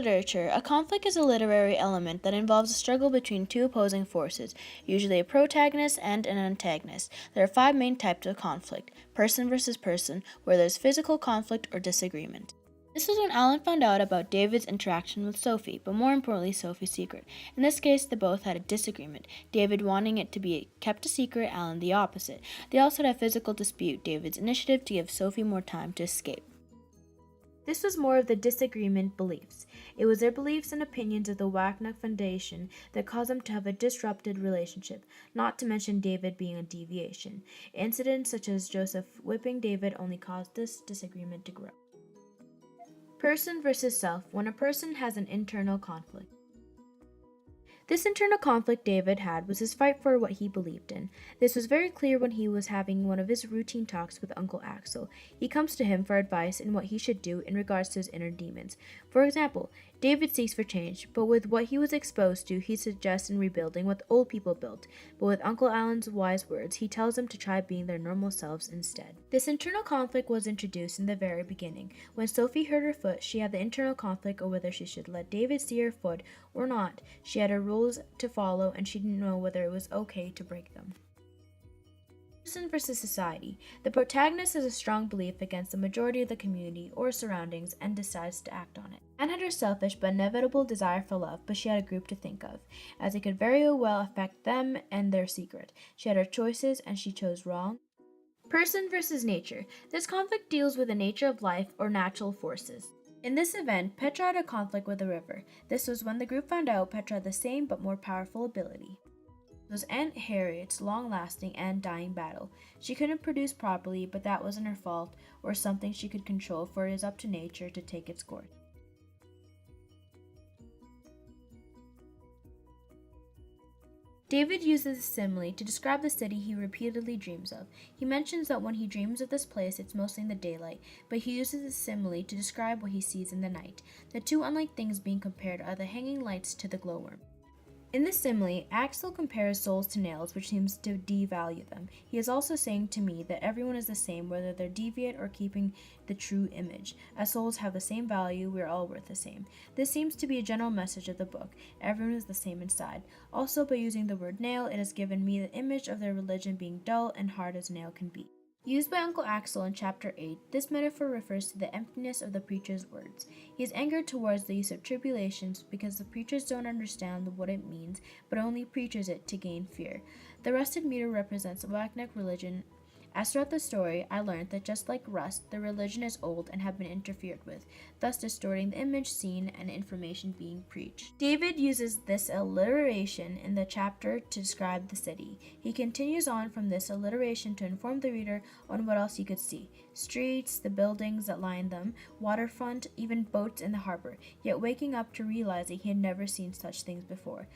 literature, a conflict is a literary element that involves a struggle between two opposing forces, usually a protagonist and an antagonist. There are 5 main types of conflict: person versus person, where there's physical conflict or disagreement. This was when Alan found out about David's interaction with Sophie, but more importantly, Sophie's secret. In this case, they both had a disagreement, David wanting it to be kept a secret, Alan the opposite. They also had a physical dispute, David's initiative to give Sophie more time to escape. This was more of the disagreement beliefs. It was their beliefs and opinions of the Wagner Foundation that caused them to have a disrupted relationship, not to mention David being a deviation. Incidents such as Joseph whipping David only caused this disagreement to grow. Person versus self, when a person has an internal conflict. This internal conflict David had was his fight for what he believed in. This was very clear when he was having one of his routine talks with Uncle Axel. He comes to him for advice in what he should do in regards to his inner demons. For example, David seeks for change, but with what he was exposed to, he suggests in rebuilding what old people built. But with Uncle Alan's wise words, he tells them to try being their normal selves instead. This internal conflict was introduced in the very beginning. When Sophie hurt her foot, she had the internal conflict of whether she should let David see her foot or not. She had her rules to follow, and she didn't know whether it was okay to break them. Person versus society. The protagonist has a strong belief against the majority of the community or surroundings and decides to act on it. Anne had her selfish but inevitable desire for love, but she had a group to think of, as it could very well affect them and their secret. She had her choices, and she chose wrong. Person versus nature. This conflict deals with the nature of life or natural forces. In this event, Petra had a conflict with the river. This was when the group found out Petra had the same but more powerful ability. It was Aunt Harriet's long-lasting and dying battle. She couldn't produce properly, but that wasn't her fault or something she could control, for it is up to nature to take its course. David uses a simile to describe the city he repeatedly dreams of. He mentions that when he dreams of this place, it's mostly in the daylight, but he uses a simile to describe what he sees in the night. The two unlike things being compared are the hanging lights to the glowworm. In the simile, Axel compares souls to nails, which seems to devalue them. He is also saying to me that everyone is the same, whether they're deviant or keeping the true image. As souls have the same value, we are all worth the same. This seems to be a general message of the book. Everyone is the same inside. Also, by using the word nail, it has given me the image of their religion being dull and hard as nail can be. Used by Uncle Axel in Chapter 8, this metaphor refers to the emptiness of the preacher's words. He is angered towards the use of tribulations because the preachers don't understand what it means, but only preaches it to gain fear. The rusted meter represents Wagner religion. As throughout the story, I learned that just like rust, the religion is old and have been interfered with, thus distorting the image seen and information being preached. David uses this alliteration in the chapter to describe the city. He continues on from this alliteration to inform the reader on what else he could see: streets, the buildings that line them, waterfront, even boats in the harbor, yet waking up to realizing he had never seen such things before.